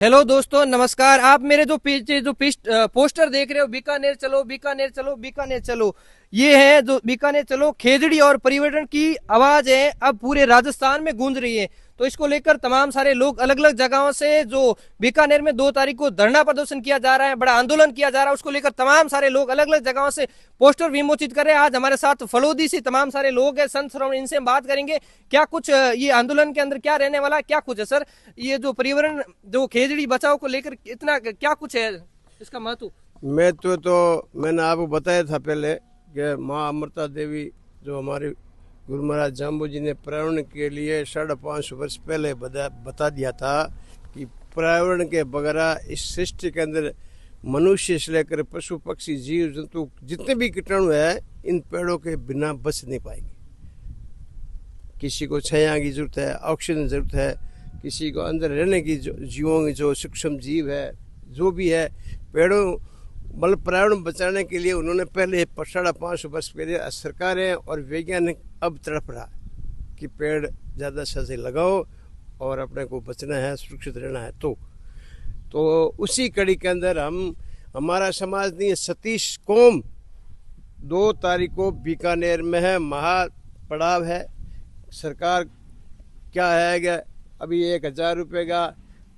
Hello दोस्तों, नमस्कार। आप मेरे जो पीछे जो पोस्टर देख रहे हो, बीकानेर चलो बीकानेर चलो बीकानेर चलो, ये है जो बीकानेर चलो खेजड़ी और परिवर्तन की आवाज है, अब पूरे राजस्थान में गूंज रही है। तो इसको लेकर तमाम सारे लोग अलग अलग जगहों से, जो बीकानेर में 2 तारीख को धरना प्रदर्शन किया जा रहा है, बड़ा आंदोलन किया जा रहा है, उसको लेकर तमाम सारे लोग अलग अलग जगहों से पोस्टर विमोचित कर रहे हैं। आज हमारे साथ फलोदी से तमाम सारे लोग हैं, संत श्रवण, इनसे हम बात करेंगे क्या कुछ ये आंदोलन के अंदर क्या रहने वाला है, क्या कुछ है सर। ये जो पर्यावरण, जो खेजड़ी बचाव को लेकर इतना क्या कुछ है, इसका महत्व। मैं तो मैंने आपको बताया था पहले कि माँ अमृता देवी जो हमारे गुरु महाराज जाम्बू जी ने पर्यावरण के लिए 5.5 वर्ष पहले बता दिया था कि पर्यावरण के बगैर इस सृष्टि के अंदर मनुष्य से लेकर पशु पक्षी जीव जंतु जितने भी कीटाणु है, इन पेड़ों के बिना बच नहीं पाएंगे। किसी को छाया की जरूरत है, ऑक्सीजन जरूरत है, किसी को अंदर रहने की, जीवों की जो सूक्ष्म जीव है, जो भी है, पेड़ों मतलब पर्यावरण बचाने के लिए उन्होंने पहले 5.5 वर्ष पहले सरकारें और वैज्ञानिक अब तड़प रहा कि पेड़ ज़्यादा से लगाओ और अपने को बचना है, सुरक्षित रहना है। तो उसी कड़ी के अंदर हमारा समाज नहीं, सतीश कौम 2 तारीख को बीकानेर में है, महापड़ाव है। सरकार क्या है कि अभी 1,000 रुपये का,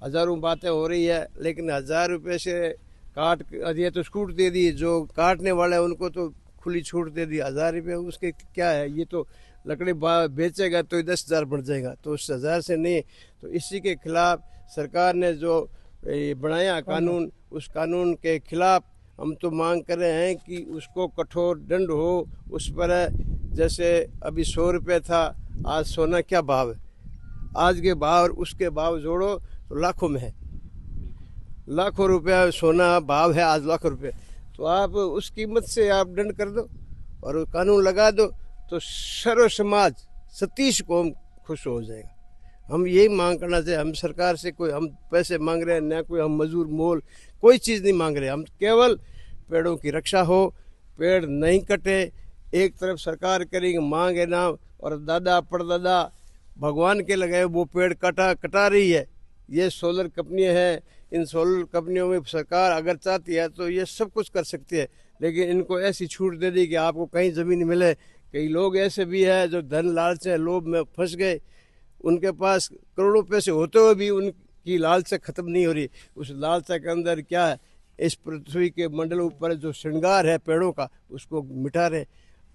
हज़ारों बातें हो रही है, लेकिन 1,000 रुपये से काट ये तो छूट दे दी, जो काटने वाले हैं उनको तो खुली छूट दे दी। 1,000 रुपये उसके क्या है, ये तो लकड़ी बेचेगा तो 10,000 बढ़ जाएगा, तो उस 1,000 से नहीं। तो इसी के खिलाफ सरकार ने जो बनाया कानून, उस कानून के खिलाफ हम तो मांग कर रहे हैं कि उसको कठोर दंड हो उस पर। जैसे अभी 100 रुपये था, आज सोना क्या भाव है, आज के भाव और उसके भाव जोड़ो तो लाखों में है, लाखों रुपया सोना भाव है आज, लाखों रुपये। तो आप उस कीमत से आप दंड कर दो और कानून लगा दो, तो सर्व समाज सतीश को खुश हो जाएगा। हम यही मांग करना चाहिए। हम सरकार से कोई हम पैसे मांग रहे हैं ना, कोई हम मजदूर मोल कोई चीज़ नहीं मांग रहे। हम केवल पेड़ों की रक्षा हो, पेड़ नहीं कटे। एक तरफ सरकार करेगी मांगे ना, और दादा परदादा भगवान के लगाए वो पेड़ कटा रही है। ये सोलर कंपनियां हैं, इन सोलर कंपनियों में सरकार अगर चाहती है तो ये सब कुछ कर सकती है, लेकिन इनको ऐसी छूट दे दी कि आपको कहीं ज़मीन मिले। कई लोग ऐसे भी हैं जो धन लालच है, लोभ में फंस गए, उनके पास करोड़ों पैसे होते हुए भी उनकी लालच ख़त्म नहीं हो रही। उस लालच के अंदर क्या है, इस पृथ्वी के मंडल ऊपर जो श्रृंगार है पेड़ों का, उसको मिटा रहे।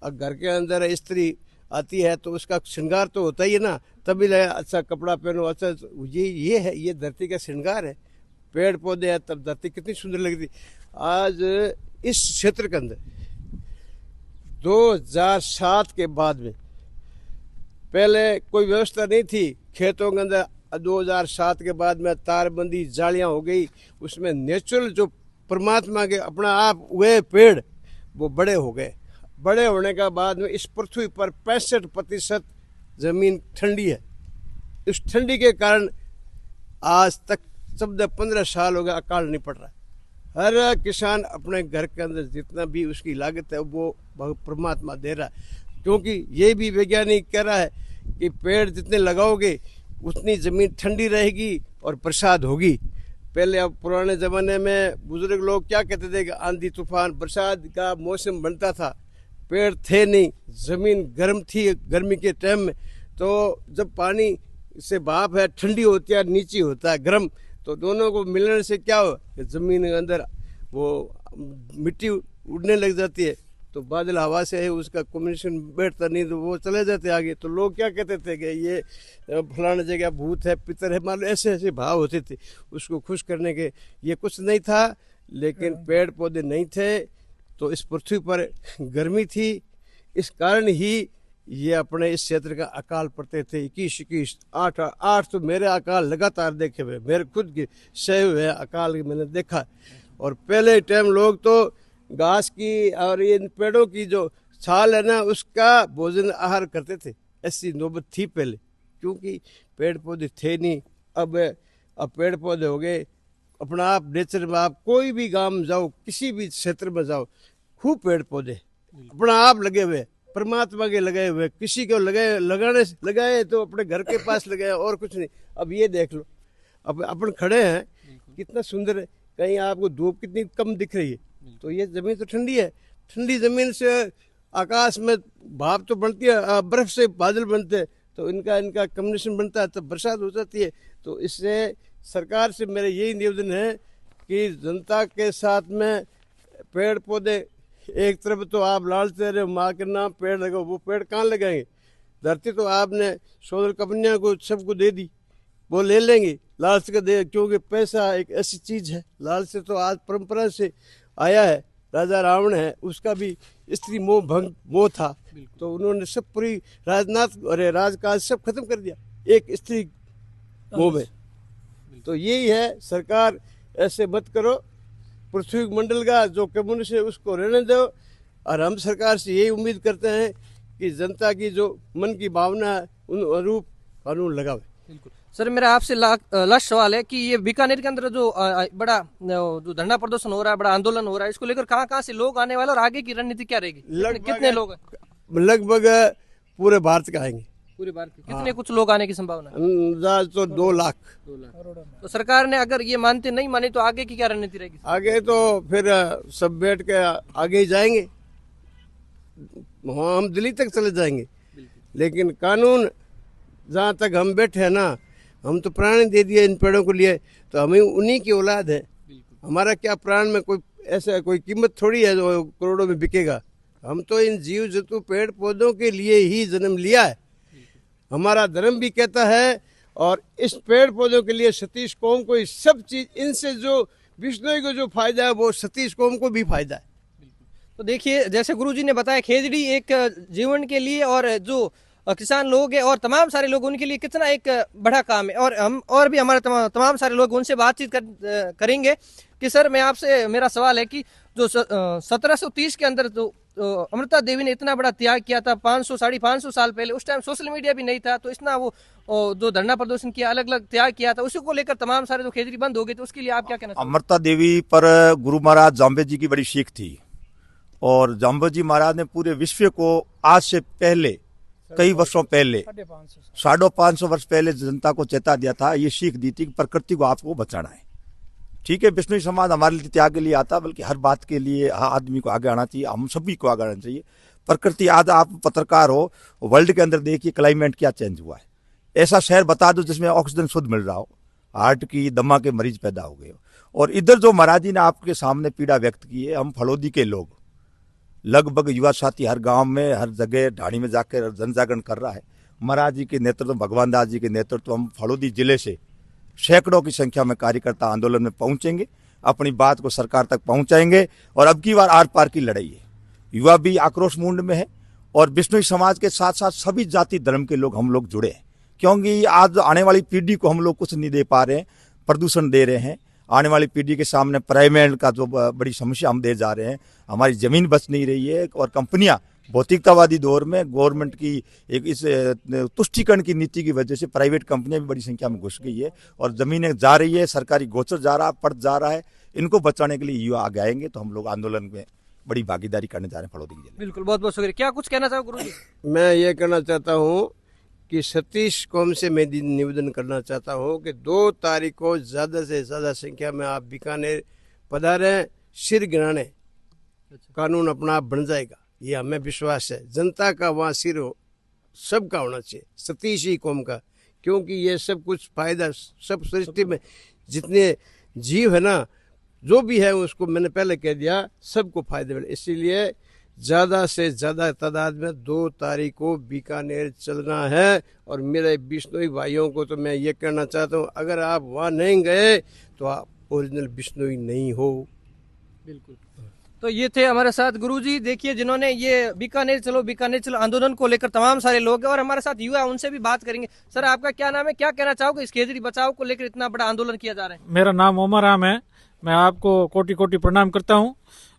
अब घर के अंदर स्त्री आती है तो उसका श्रृंगार तो होता ही है ना, तभी ले अच्छा कपड़ा पहनो, अच्छा ये है, ये धरती का श्रृंगार है। पेड़ पौधे हैं तब धरती कितनी सुंदर लगती। आज इस क्षेत्र के अंदर 2007 के बाद में, पहले कोई व्यवस्था नहीं थी खेतों के अंदर। 2007 के बाद में तारबंदी जालियां हो गई, उसमें नेचुरल जो परमात्मा के अपना आप हुए पेड़ वो बड़े हो गए। बड़े होने के बाद में इस पृथ्वी पर 65% जमीन ठंडी है। इस ठंडी के कारण आज तक 14-15 साल हो गए अकाल नहीं पड़ रहा। हर किसान अपने घर के अंदर जितना भी उसकी लागत है वो परमात्मा दे रहा है, क्योंकि ये भी वैज्ञानिक कह रहा है कि पेड़ जितने लगाओगे उतनी ज़मीन ठंडी रहेगी और प्रसाद होगी। पहले अब पुराने ज़माने में बुजुर्ग लोग क्या कहते थे कि आंधी तूफान बरसात का मौसम बनता था, पेड़ थे नहीं, ज़मीन गर्म थी गर्मी के टाइम में। तो जब पानी से भाप है ठंडी होती है, नीचे होता है गर्म, तो दोनों को मिलने से क्या हो कि ज़मीन के अंदर वो मिट्टी उड़ने लग जाती है, तो बादल हवा से है उसका कम्युनिकेशन बैठता नहीं, तो वो चले जाते आगे। तो लोग क्या कहते थे कि ये फलाना जगह भूत है, पितर है, मान लो ऐसे ऐसे भाव होते थे उसको खुश करने के। ये कुछ नहीं था, लेकिन पेड़ पौधे नहीं थे तो इस पृथ्वी पर गर्मी थी। इस कारण ही ये अपने इस क्षेत्र का अकाल पड़ते थे। 21, 8 तो मेरे अकाल लगातार देखे हुए, मेरे खुद के सहे हुए अकाल मैंने देखा। और पहले टाइम लोग तो घास की और इन पेड़ों की जो छाल है ना, उसका भोजन आहार करते थे। ऐसी नौबत थी पहले, क्योंकि पेड़ पौधे थे नहीं। अब पेड़ पौधे हो गए। अपना आप नेचर में आप कोई भी गांव में जाओ, किसी भी क्षेत्र में जाओ, खूब पेड़ पौधे अपना आप लगे हुए, परमात्मा के लगाए हुए। किसी को लगाए तो अपने घर के पास लगाए, और कुछ नहीं। अब ये देख लो, अब अपन खड़े हैं, कितना सुंदर है, कहीं आपको धूप कितनी कम दिख रही है, तो ये जमीन तो ठंडी है। ठंडी जमीन से आकाश में भाप तो बनती है, बर्फ से बादल बनते हैं, तो इनका कम्बिनेशन बनता है, तब बरसात हो जाती है। तो इससे सरकार से मेरा यही निवेदन है कि जनता के साथ में पेड़ पौधे, एक तरफ तो आप लालते रहे माँ के नाम पेड़ लगाओ, वो पेड़ कहाँ लगाएंगे? धरती तो आपने सोलर कंपनियों को सबको दे दी, वो ले लेंगे, लालच का दे, क्योंकि पैसा एक ऐसी चीज है, लालच से तो आज परंपरा से आया है। राजा रावण है, उसका भी स्त्री मोह भंग मोह था, तो उन्होंने सब पूरी राजकाज सब खत्म कर दिया एक स्त्री मोह में। तो यही है, सरकार ऐसे मत करो, पृथ्वी मंडल का जो कम्युनिस्ट है उसको रहने दो, और हम सरकार से यही उम्मीद करते हैं कि जनता की जो मन की भावना है उन अनुरूप कानून लगावे। बिल्कुल सर, मेरा आपसे लास्ट सवाल है कि ये बीकानेर के अंदर जो बड़ा जो धरना प्रदर्शन हो रहा है, बड़ा आंदोलन हो रहा है, इसको लेकर कहाँ से लोग आने वाले और आगे की रणनीति क्या रहेगी? कितने लोग हैं? लगभग पूरे भारत का आएंगे। पूरे भारत के कितने कुछ लोग आने की संभावना? अंदाज तो 2 लाख। तो सरकार ने अगर ये मानते नहीं माने तो आगे की क्या रणनीति रहेगी? आगे तो फिर सब बैठ के आगे ही जाएंगे, हम दिल्ली तक चले जाएंगे, लेकिन कानून जहाँ तक हम बैठे हैं ना, हम तो प्राण दे दिए इन पेड़ों को लिए, तो हमें उन्हीं की औलाद है। हमारा क्या प्राण में कोई ऐसा कोई कीमत थोड़ी है जो करोड़ों में बिकेगा। हम तो इन जीव जंतु पेड़ पौधों के लिए ही जन्म लिया है, हमारा धर्म भी कहता है, और इस पेड़ पौधों के लिए सतीश कौम को सब चीज, इनसे जो विष्णु को जो फायदा है वो सतीश कौम को भी फायदा है। तो देखिए, जैसे गुरुजी ने बताया, खेजड़ी एक जीवन के लिए और जो किसान लोग हैं और तमाम सारे लोग, उनके लिए कितना एक बड़ा काम है। और हम और भी हमारे तमाम सारे लोग उनसे बातचीत करेंगे कि सर, मैं आपसे, मेरा सवाल है कि जो 1730 के अंदर जो अमृता देवी ने इतना बड़ा त्याग किया था 500-550 साल पहले, उस टाइम सोशल मीडिया भी नहीं था, तो इतना वो जो धरना प्रदर्शन किया, अलग अलग त्याग किया था, उसी को लेकर तमाम सारे जो खेजड़ी बंद हो गए, तो उसके लिए आप क्या कहना चाहेंगे? अमृता देवी पर गुरु महाराज जाम्बे जी की बड़ी सीख थी, और जाम्बे जी महाराज ने पूरे विश्व को आज से पहले, कई वर्षों पहले, 550 वर्ष पहले जनता को चेता दिया था, ये सीख दी थी कि प्रकृति को आपको बचाना है। ठीक है, विष्णु समाज हमारे लिए त्याग के लिए आता, बल्कि हर बात के लिए आदमी को आगे आना चाहिए, हम सभी को आगे आना चाहिए। प्रकृति, आज आप पत्रकार हो, वर्ल्ड के अंदर देखिए क्लाइमेट क्या चेंज हुआ है, ऐसा शहर बता दो जिसमें ऑक्सीजन शुद्ध मिल रहा हो, हार्ट की, दमा के मरीज पैदा हो गए हो। और इधर जो महाराज जी ने आपके सामने पीड़ा व्यक्त की है, हम फलोदी के लोग, लगभग युवा साथी हर गांव में, हर जगह ढाणी में जाकर जन जागरण कर रहा है। महाराज जी के नेतृत्व, भगवान दास जी के नेतृत्व, हम फलोदी जिले से सैकड़ों की संख्या में कार्यकर्ता आंदोलन में पहुंचेंगे, अपनी बात को सरकार तक पहुंचाएंगे। और अब की बार आर पार की लड़ाई है, युवा भी आक्रोश मूड में है, और विष्णु समाज के साथ साथ सभी जाति धर्म के लोग, हम लोग जुड़े हैं, क्योंकि आज आने वाली पीढ़ी को हम लोग कुछ नहीं दे पा रहे हैं, प्रदूषण दे रहे हैं। आने वाली पीढ़ी के सामने प्राइवेट का जो बड़ी समस्या हम दे जा रहे हैं, हमारी जमीन बच नहीं रही है, और कंपनियां भौतिकतावादी दौर में गवर्नमेंट की एक इस तुष्टीकरण की नीति की वजह से प्राइवेट कंपनियां भी बड़ी संख्या में घुस गई है, और जमीनें जा रही है, सरकारी गोचर जा रहा, पड़ जा रहा है। इनको बचाने के लिए युवा आगे आएंगे, तो हम लोग आंदोलन में बड़ी भागीदारी करने जा रहे हैं फलोदी जिले। बिल्कुल, बहुत बहुत शुक्रिया। क्या कुछ कहना चाहो गुरु जी? मैं ये कहना चाहता हूँ कि सतीश कौम से मैं निवेदन करना चाहता हूँ कि 2 तारीख को ज़्यादा से ज़्यादा संख्या में आप बीकानेर पधारें, सिर गिराने, कानून अपना आप बन जाएगा, ये हमें विश्वास है। जनता का वहाँ सिर हो, सबका होना चाहिए, सतीश ही कौम का, क्योंकि ये सब कुछ फायदा, सब सृष्टि में जितने जीव है ना, जो भी है उसको मैंने पहले कह दिया, सबको फायदे मिले। इसीलिए ज़्यादा से ज़्यादा तादाद में 2 तारीख को बीकानेर चलना है। और मेरे बिश्नोई भाइयों को तो मैं ये कहना चाहता हूँ, अगर आप वहाँ नहीं गए तो आप ओरिजिनल बिश्नोई नहीं हो। बिल्कुल। तो ये थे हमारे साथ गुरुजी, देखिए, जिन्होंने ये बीकानेर चलो आंदोलन को लेकर तमाम सारे लोग हैं, और हमारे साथ युवा, उनसे भी बात करेंगे। सर, आपका क्या नाम है, क्या कहना चाहोगे इस खेजड़ी बचाओ को लेकर इतना बड़ा आंदोलन किया जा रहा है? मेरा नाम ओमर राम है, मैं आपको कोटि कोटि प्रणाम करता हूँ।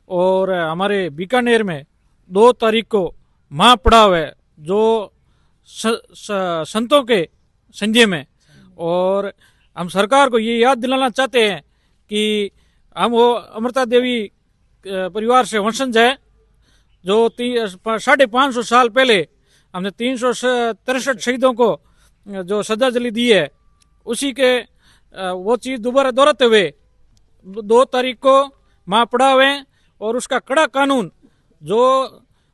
और हमारे बीकानेर में 2 तारीख को महापड़ाव है, जो संतों के संजय में, और हम सरकार को ये याद दिलाना चाहते हैं कि हम वो अमृता देवी परिवार से वंशज है, जो 550 साल पहले हमने 363 शहीदों को जो श्रद्धांजलि दी है, उसी के वो चीज़ दोबारा दोहराते हुए 2 तारीख को महापड़ाव है और उसका कड़ा कानून जो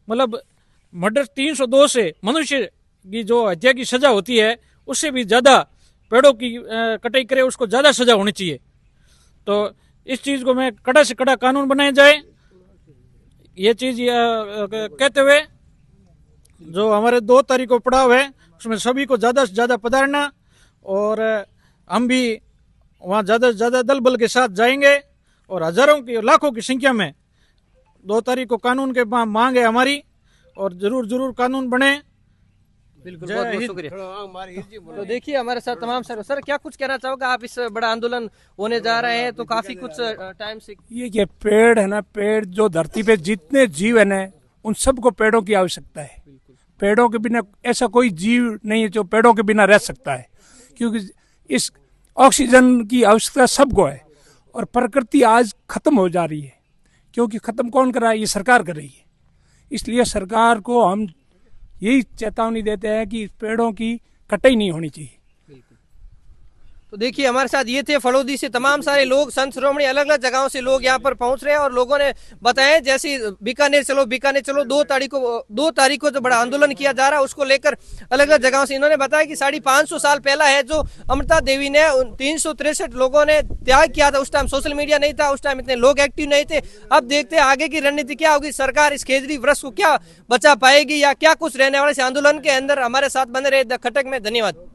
मतलब मर्डर 302 से मनुष्य की जो हत्या की सजा होती है उससे भी ज़्यादा पेड़ों की कटाई करे, उसको ज़्यादा सजा होनी चाहिए। तो इस चीज़ को मैं कड़ा से कड़ा कानून बनाया जाए, ये चीज़ कहते हुए जो हमारे 2 तारीख को पड़ाव है उसमें सभी को ज़्यादा से ज़्यादा पधारना और हम भी वहाँ ज़्यादा से ज़्यादा दल बल के साथ जाएंगे और हज़ारों की लाखों की संख्या में 2 तारीख को कानून के मांग है हमारी और जरूर कानून बने। बिल्कुल, बहुत बहुत शुक्रिया। तो देखिए हमारे साथ तमाम सर क्या कुछ कहना चाहोगे आप, इस बड़ा आंदोलन होने जा रहे हैं तो काफी कुछ टाइम से ये पेड़ है ना, पेड़ जो धरती पे जितने जीव है ना उन सबको पेड़ों की आवश्यकता है। पेड़ों के बिना ऐसा कोई जीव नहीं है जो पेड़ों के बिना रह सकता है, क्योंकि इस ऑक्सीजन की आवश्यकता सबको है और प्रकृति आज खत्म हो जा रही है। क्योंकि खत्म कौन कर रहा है? ये सरकार कर रही है। इसलिए सरकार को हम यही चेतावनी देते हैं कि पेड़ों की कटाई नहीं होनी चाहिए। तो देखिए हमारे साथ ये थे फलोदी से तमाम सारे लोग, संत शिरोमणि, अलग अलग जगहों से लोग यहाँ पर पहुंच रहे हैं और लोगों ने बताया जैसे बीकानेर चलो 2 तारीख को जो बड़ा आंदोलन किया जा रहा है उसको लेकर अलग अलग जगहों से इन्होंने बताया कि 550 साल पहला है जो अमृता देवी ने 363 लोगों ने त्याग किया था। उस टाइम सोशल मीडिया नहीं था, उस टाइम इतने लोग एक्टिव नहीं थे। अब देखते हैं आगे की रणनीति क्या होगी, सरकार इस खेजड़ी वृक्ष को क्या बचा पाएगी या क्या कुछ रहने वाले इस आंदोलन के अंदर। हमारे साथ बने रहे द खटक में। धन्यवाद।